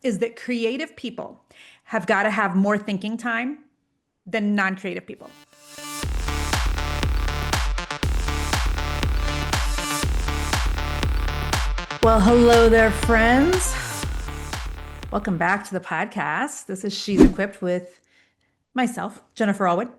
is that creative people have got to have more thinking time than non-creative people. Well, hello there, friends. Welcome back to the podcast. This is She's Equipped with myself, Jennifer Allwood.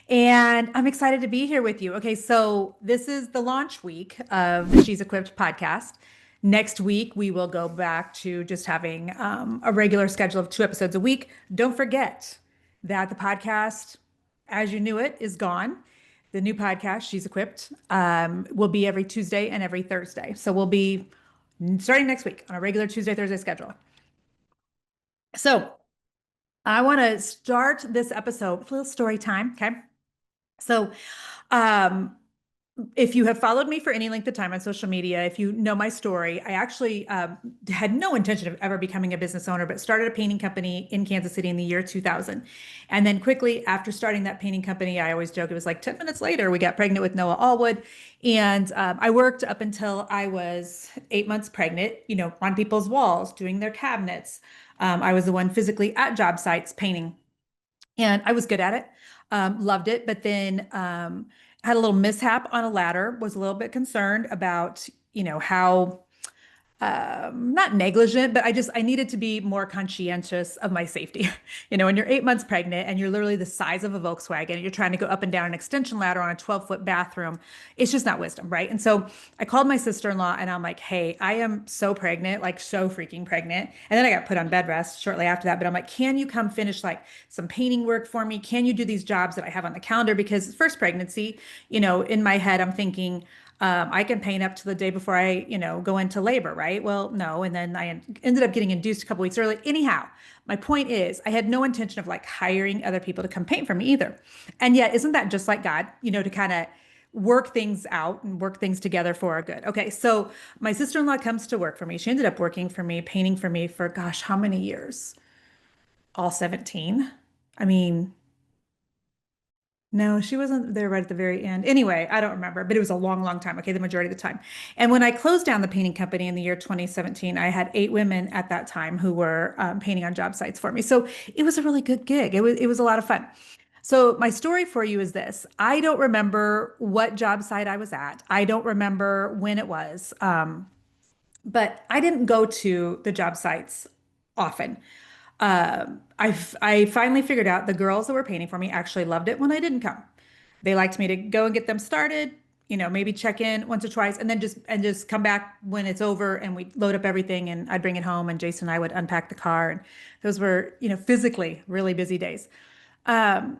And I'm excited to be here with you. Okay, so this is the launch week of the She's Equipped podcast. Next week, we will go back to just having a regular schedule of 2 episodes a week. Don't forget that the podcast, as you knew it, is gone. The new podcast, She's Equipped, will be every Tuesday and every Thursday. So we'll be starting next week on a regular Tuesday, Thursday schedule. So I want to start this episode with a little story time. Okay. So, if you have followed me for any length of time on social media, if you know my story, I actually had no intention of ever becoming a business owner, but started a painting company in Kansas City in the year 2000. And then quickly after starting that painting company, I always joke, it was like 10 minutes later, we got pregnant with Noah Allwood. And I worked up until I was 8 months pregnant, on people's walls, doing their cabinets. I was the one physically at job sites painting. And I was good at it, loved it, but then had a little mishap on a ladder, was a little bit concerned about, how not negligent, but I needed to be more conscientious of my safety. When you're 8 months pregnant and you're literally the size of a Volkswagen and you're trying to go up and down an extension ladder on a 12-foot bathroom, it's just not wisdom, right? And so I called my sister-in-law and I'm like, hey, I am so pregnant, like so freaking pregnant. And then I got put on bed rest shortly after that. But I'm like, can you come finish like some painting work for me? Can you do these jobs that I have on the calendar? Because first pregnancy, in my head, I'm thinking, I can paint up to the day before I, go into labor, right? Well, no. And then I ended up getting induced a couple weeks early. Anyhow, my point is I had no intention of like hiring other people to come paint for me either. And yet, isn't that just like God, to kind of work things out and work things together for our good? Okay. So my sister-in-law comes to work for me. She ended up working for me, painting for me for gosh, how many years? All 17. I mean, no, she wasn't there right at the very end. Anyway, I don't remember, but it was a long, long time. Okay, the majority of the time. And when I closed down the painting company in the year 2017, I had 8 women at that time who were painting on job sites for me. So it was a really good gig. It was a lot of fun. So my story for you is this. I don't remember what job site I was at. I don't remember when it was. But I didn't go to the job sites often. I finally figured out the girls that were painting for me actually loved it when I didn't come. They liked me to go and get them started, maybe check in once or twice, and then just come back when it's over, and we load up everything, and I'd bring it home, and Jason and I would unpack the car, and those were, physically really busy days. Um,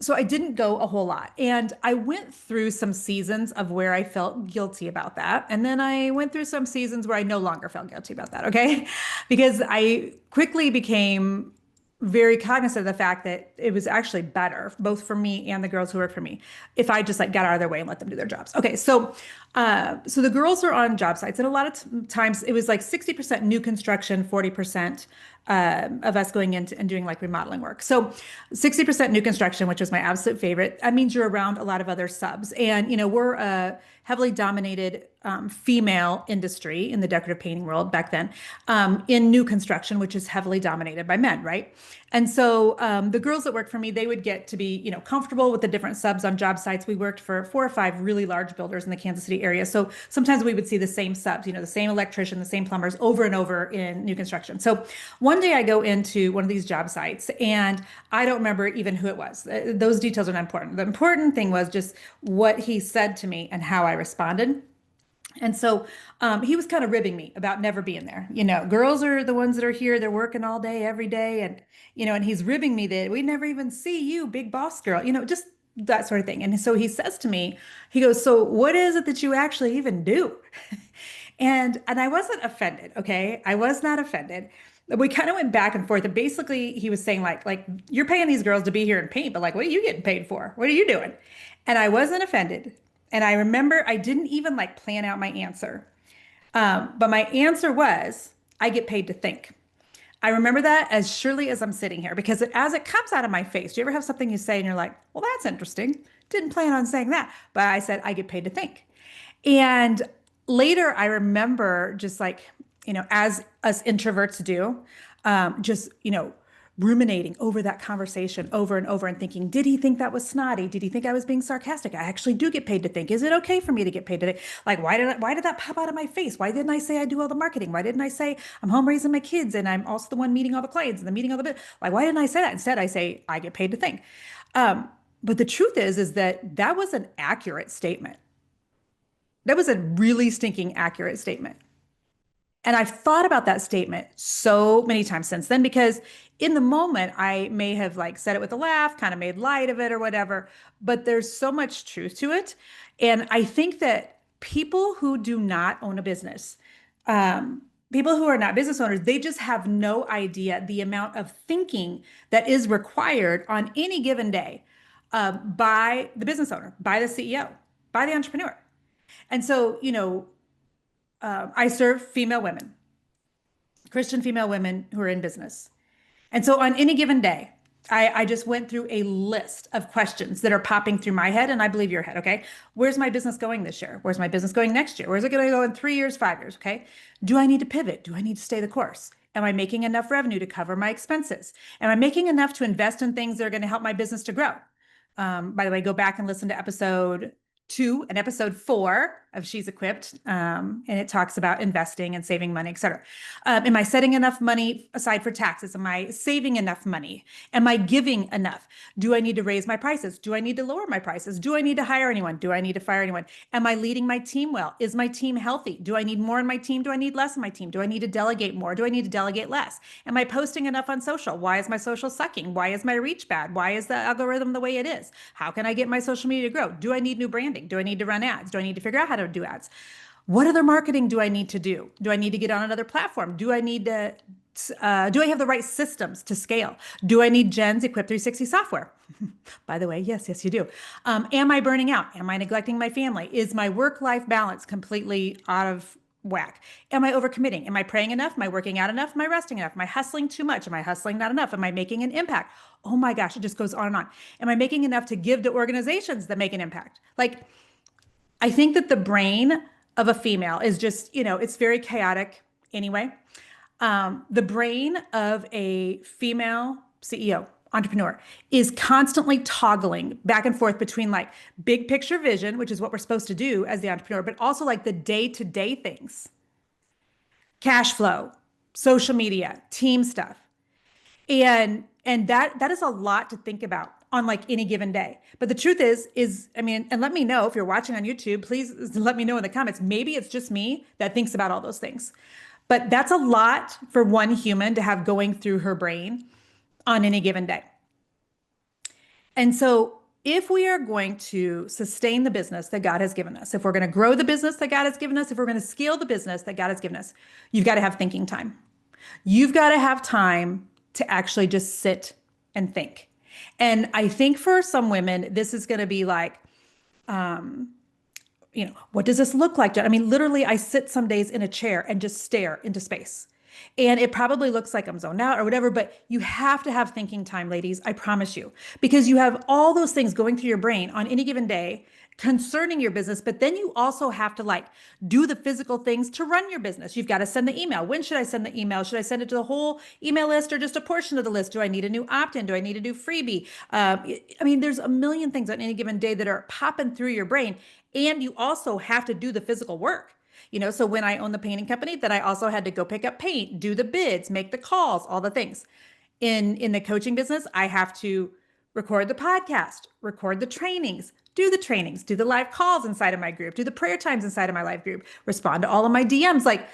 so I didn't go a whole lot. And I went through some seasons of where I felt guilty about that. And then I went through some seasons where I no longer felt guilty about that. Okay. Because I quickly became very cognizant of the fact that it was actually better, both for me and the girls who work for me, if I just like got out of their way and let them do their jobs. Okay. So the girls are on job sites, and a lot of times it was like 60% new construction, 40% of us going into and doing like remodeling work. So 60% new construction, which was my absolute favorite. That means you're around a lot of other subs. And, we're a heavily dominated female industry in the decorative painting world back then, in new construction, which is heavily dominated by men, right? And so the girls that worked for me, they would get to be, comfortable with the different subs on job sites. We worked for 4 or 5 really large builders in the Kansas City area. So sometimes we would see the same subs, the same electrician, the same plumbers over and over in new construction. So one day I go into one of these job sites and I don't remember even who it was. Those details are not important. The important thing was just what he said to me and how I responded. And so he was kind of ribbing me about never being there. Girls are the ones that are here. They're working all day, every day. And he's ribbing me that we never even see you, big boss girl, just that sort of thing. And so he says to me, he goes, so what is it that you actually even do? And I wasn't offended. Okay. I was not offended. We kind of went back and forth. And basically he was saying like, you're paying these girls to be here and paint, but like, what are you getting paid for? What are you doing? And I wasn't offended. And I remember I didn't even like plan out my answer. But my answer was, I get paid to think. I remember that as surely as I'm sitting here, because as it comes out of my face, do you ever have something you say and you're like, well, that's interesting. Didn't plan on saying that. But I said, I get paid to think. And later I remember just like as us introverts do, just, ruminating over that conversation over and over and thinking, did he think that was snotty? Did he think I was being sarcastic? I actually do get paid to think. Is it okay for me to get paid today? Like, why did that pop out of my face? Why didn't I say I do all the marketing? Why didn't I say I'm home raising my kids and I'm also the one meeting all the clients and the meeting all the bit? Like, why didn't I say that? Instead, I say I get paid to think. But the truth is that was an accurate statement. That was a really stinking accurate statement. And I've thought about that statement so many times since then because in the moment I may have like said it with a laugh, kind of made light of it or whatever, but there's so much truth to it. And I think that people who do not own a business, people who are not business owners, they just have no idea the amount of thinking that is required on any given day by the business owner, by the CEO, by the entrepreneur. And so, I serve female women, Christian female women who are in business. And so on any given day, I just went through a list of questions that are popping through my head, and I believe your head. Okay. Where's my business going this year? Where's my business going next year? Where's it going to go in 3 years, 5 years? Okay. Do I need to pivot? Do I need to stay the course? Am I making enough revenue to cover my expenses? Am I making enough to invest in things that are going to help my business to grow? By the way, go back and listen to episode 2 and episode 4 of She's Equipped. And it talks about investing and saving money, et cetera. Am I setting enough money aside for taxes? Am I saving enough money? Am I giving enough? Do I need to raise my prices? Do I need to lower my prices? Do I need to hire anyone? Do I need to fire anyone? Am I leading my team well? Is my team healthy? Do I need more in my team? Do I need less in my team? Do I need to delegate more? Do I need to delegate less? Am I posting enough on social? Why is my social sucking? Why is my reach bad? Why is the algorithm the way it is? How can I get my social media to grow? Do I need new branding? Do I need to run ads? Do I need to figure out how to do ads? What other marketing do I need to do? Do I need to get on another platform? Do I need to, do I have the right systems to scale? Do I need Jen's Equip 360 software? By the way, yes, you do. Am I burning out? Am I neglecting my family? Is my work-life balance completely out of whack? Am I overcommitting? Am I praying enough? Am I working out enough? Am I resting enough? Am I hustling too much? Am I hustling not enough? Am I making an impact? Oh my gosh, it just goes on and on. Am I making enough to give to organizations that make an impact? Like, I think that the brain of a female is just, it's very chaotic anyway. The brain of a female CEO, entrepreneur, is constantly toggling back and forth between like big picture vision, which is what we're supposed to do as the entrepreneur, but also like the day-to-day things, cash flow, social media, team stuff. And that is a lot to think about on like any given day. But the truth is, I mean, and let me know if you're watching on YouTube, please let me know in the comments. Maybe it's just me that thinks about all those things. But that's a lot for one human to have going through her brain on any given day. And so if we are going to sustain the business that God has given us, if we're going to grow the business that God has given us, if we're going to scale the business that God has given us, you've got to have thinking time. You've got to have time to actually just sit and think. And I think for some women, this is going to be like, what does this look like? I mean, literally, I sit some days in a chair and just stare into space. And it probably looks like I'm zoned out or whatever, but you have to have thinking time, ladies. I promise you, because you have all those things going through your brain on any given day concerning your business, but then you also have to like do the physical things to run your business. You've got to send the email. When should I send the email? Should I send it to the whole email list or just a portion of the list? Do I need a new opt-in? Do I need a new freebie? I mean, there's a million things on any given day that are popping through your brain, and you also have to do the physical work. So when I owned the painting company, then I also had to go pick up paint, do the bids, make the calls, all the things. In the coaching business, I have to record the podcast, record the trainings, do the live calls inside of my group, do the prayer times inside of my live group, respond to all of my DMs. Like,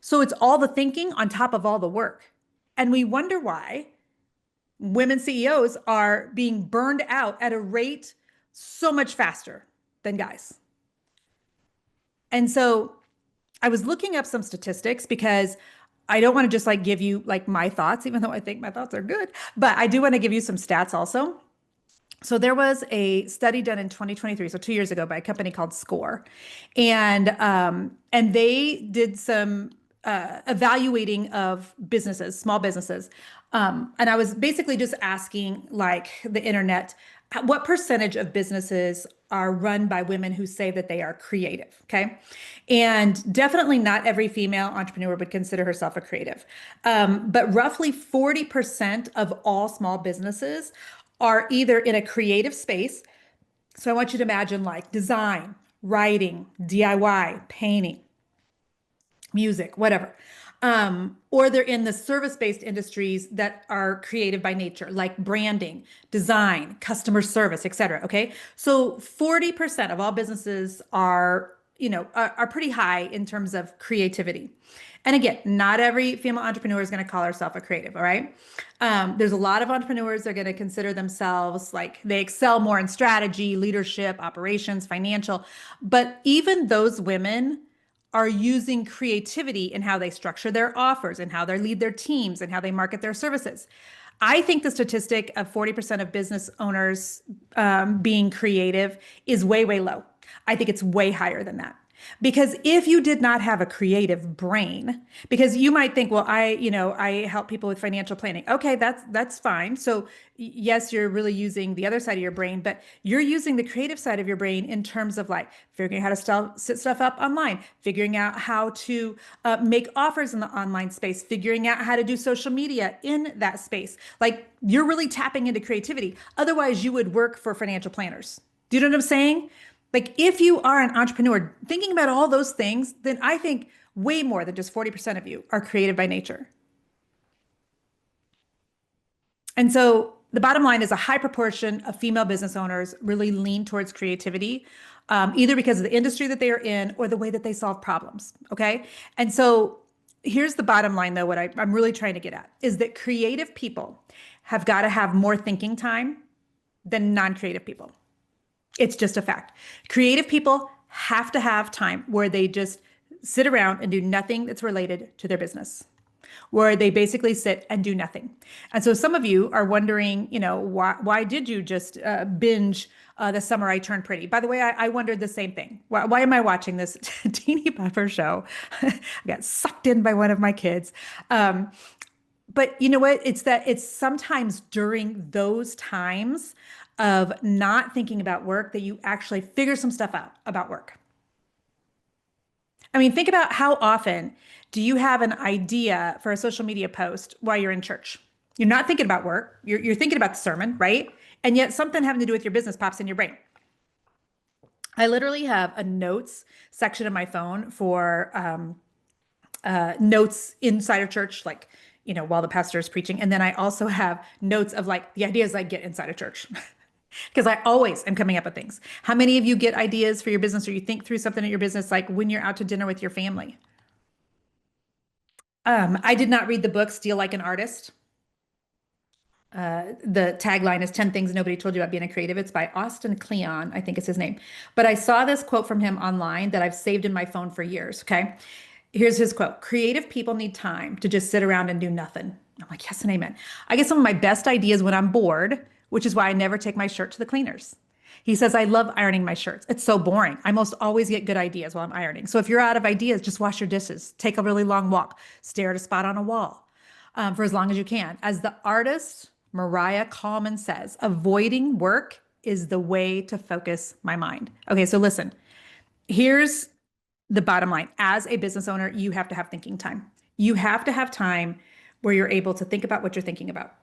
so it's all the thinking on top of all the work. And we wonder why women CEOs are being burned out at a rate so much faster than guys. And so I was looking up some statistics because I don't want to just like give you like my thoughts, even though I think my thoughts are good, but I do want to give you some stats also. So there was a study done in 2023, so 2 years ago, by a company called Score, and they did some evaluating of businesses, small businesses, and I was basically just asking like the internet, what percentage of businesses are run by women who say that they are creative. Okay. And definitely not every female entrepreneur would consider herself a creative. But roughly 40% of all small businesses are either in a creative space. So I want you to imagine like design, writing, DIY, painting, music, whatever. Or they're in the service-based industries that are creative by nature, like branding, design, customer service, et cetera. Okay. So 40% of all businesses are, are pretty high in terms of creativity. And again, not every female entrepreneur is going to call herself a creative. All right. There's a lot of entrepreneurs that are going to consider themselves like they excel more in strategy, leadership, operations, financial. But even those women are using creativity in how they structure their offers and how they lead their teams and how they market their services. I think the statistic of 40% of business owners being creative is way, way low. I think it's way higher than that. Because if you did not have a creative brain, because you might think, well, I help people with financial planning. Okay, that's fine. So yes, you're really using the other side of your brain, but you're using the creative side of your brain in terms of like figuring out how to set stuff up online, figuring out how to make offers in the online space, figuring out how to do social media in that space. Like you're really tapping into creativity. Otherwise, you would work for financial planners. Do you know what I'm saying? Like if you are an entrepreneur thinking about all those things, then I think way more than just 40% of you are creative by nature. And so the bottom line is a high proportion of female business owners really lean towards creativity, either because of the industry that they are in or the way that they solve problems. Okay. And so here's the bottom line, though, what I'm really trying to get at is that creative people have got to have more thinking time than non-creative people. It's just a fact. Creative people have to have time where they just sit around and do nothing that's related to their business, where they basically sit and do nothing. And so some of you are wondering, why did you just binge The Summer I Turned Pretty? By the way, I wondered the same thing. Why am I watching this teeny bopper show? I got sucked in by one of my kids. But you know what? It's sometimes during those times of not thinking about work that you actually figure some stuff out about work. I mean, think about how often do you have an idea for a social media post while you're in church? You're not thinking about work. You're thinking about the sermon, right? And yet something having to do with your business pops in your brain. I literally have a notes section of my phone for notes inside of church, like, while the pastor is preaching. And then I also have notes of like the ideas I get inside of church. Because I always am coming up with things. How many of you get ideas for your business or you think through something at your business, like when you're out to dinner with your family? I did not read the book Steal Like an Artist. The tagline is 10 Things Nobody Told You About Being a Creative. It's by Austin Kleon, I think is his name. But I saw this quote from him online that I've saved in my phone for years. Okay. Here's his quote. Creative people need time to just sit around and do nothing. I'm like, yes and amen. I get some of my best ideas when I'm bored, which is why I never take my shirt to the cleaners. He says, I love ironing my shirts. It's so boring. I most always get good ideas while I'm ironing. So if you're out of ideas, just wash your dishes, take a really long walk, stare at a spot on a wall for as long as you can. As the artist Mariah Coleman says, avoiding work is the way to focus my mind. Okay, so listen, here's the bottom line. As a business owner, you have to have thinking time. You have to have time where you're able to think about what you're thinking about.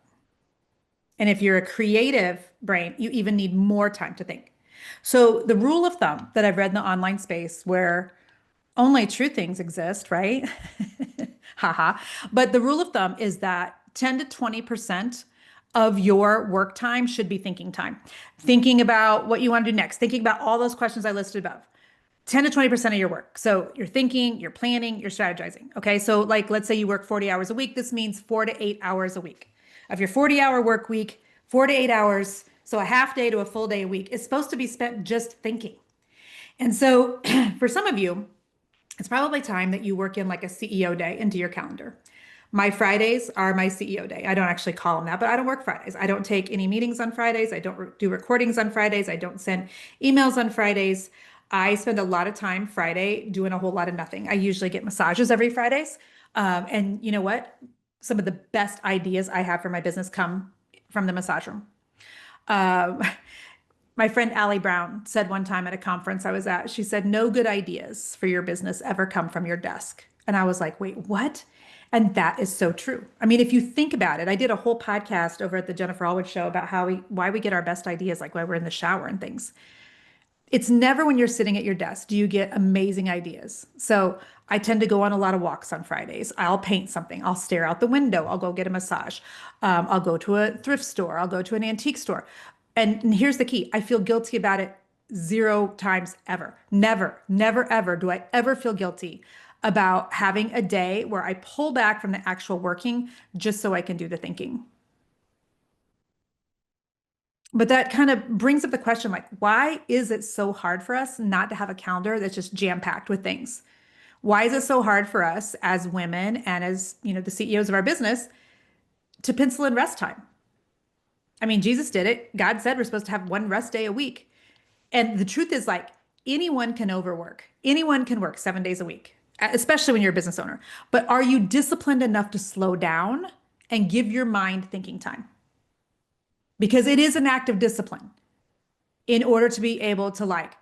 And if you're a creative brain, you even need more time to think. So the rule of thumb that I've read in the online space where only true things exist, right? Haha. But the rule of thumb is that 10 to 20% of your work time should be thinking time. Thinking about what you want to do next, thinking about all those questions I listed above. 10 to 20% of your work. So you're thinking, you're planning, you're strategizing. Okay. So like, let's say you work 40 hours a week. This means 4 to 8 hours a week. Of your 40-hour work week, 4 to 8 hours, so a half day to a full day a week is supposed to be spent just thinking. And so for some of you, it's probably time that you work in like a CEO day into your calendar. My Fridays are my CEO day. I don't actually call them that, but I don't work Fridays. I don't take any meetings on Fridays. I don't do recordings on Fridays. I don't send emails on Fridays. I spend a lot of time Friday doing a whole lot of nothing. I usually get massages every Fridays. And you know what? Some of the best ideas I have for my business come from the massage room. Um, My friend Allie Brown said one time at a conference I was at, she said, no good ideas for your business ever come from your desk. And I was like, wait, what? And that is so true. I mean, if you think about it, I did a whole podcast over at the Jennifer Allwood show about why we get our best ideas, like why we're in the shower and things. It's never when you're sitting at your desk do you get amazing ideas. So I tend to go on a lot of walks on Fridays. I'll paint something. I'll stare out the window. I'll go get a massage. I'll go to a thrift store. I'll go to an antique store. And here's the key. I feel guilty about it zero times ever. Never, never, ever do I ever feel guilty about having a day where I pull back from the actual working just so I can do the thinking. But that kind of brings up the question, like, why is it so hard for us not to have a calendar that's just jam-packed with things? Why is it so hard for us as women and as, the CEOs of our business to pencil in rest time? I mean, Jesus did it. God said we're supposed to have one rest day a week. And the truth is, like, anyone can overwork. Anyone can work 7 days a week, especially when you're a business owner. But are you disciplined enough to slow down and give your mind thinking time? Because it is an act of discipline in order to be able to, like,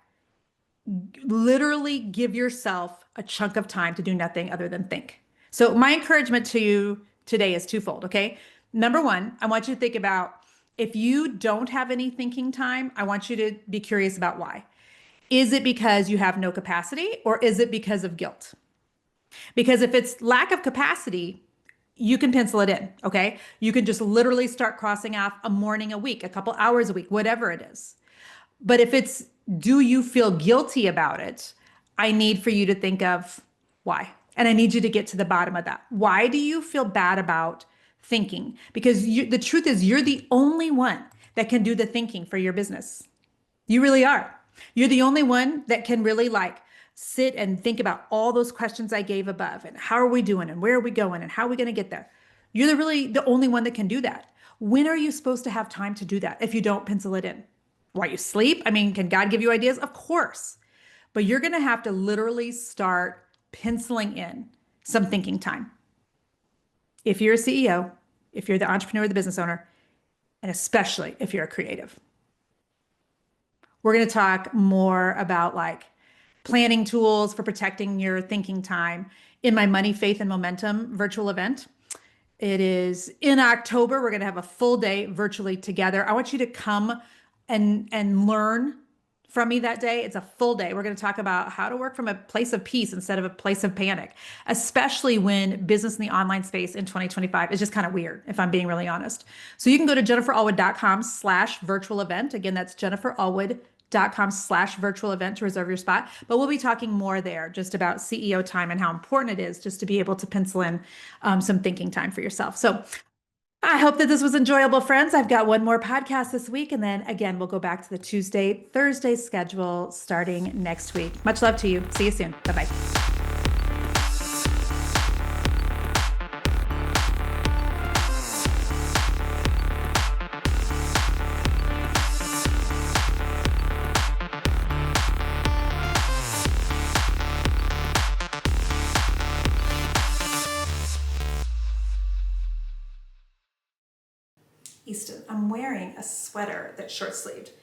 literally give yourself a chunk of time to do nothing other than think. So my encouragement to you today is twofold, okay? Number one, I want you to think about if you don't have any thinking time, I want you to be curious about why. Is it because you have no capacity, or is it because of guilt? Because if it's lack of capacity, you can pencil it in, okay? You can just literally start crossing off a morning a week, a couple hours a week, whatever it is. But if it's, do you feel guilty about it? I need for you to think of why. And I need you to get to the bottom of that. Why do you feel bad about thinking? Because the truth is, you're the only one that can do the thinking for your business. You really are. You're the only one that can really, like, sit and think about all those questions I gave above, and how are we doing, and where are we going, and how are we going to get there? You're really the only one that can do that. When are you supposed to have time to do that if you don't pencil it in? While you sleep? I mean, can God give you ideas? Of course. But you're going to have to literally start penciling in some thinking time. If you're a CEO, if you're the entrepreneur, the business owner, and especially if you're a creative. We're going to talk more about, like, planning tools for protecting your thinking time in my Money, Faith, and Momentum virtual event. It is in October. We're going to have a full day virtually together. I want you to come and learn from me that day. It's a full day. We're going to talk about how to work from a place of peace instead of a place of panic, especially when business in the online space in 2025 is just kind of weird, if I'm being really honest. So you can go to jenniferallwood.com/virtual event. Again, that's jenniferallwood.com/virtual event to reserve your spot. But we'll be talking more there just about CEO time and how important it is just to be able to pencil in some thinking time for yourself. So I hope that this was enjoyable, friends. I've got one more podcast this week, and then again, we'll go back to the Tuesday, Thursday schedule starting next week. Much love to you. See you soon. Bye-bye. Easton, I'm wearing a sweater that's short-sleeved.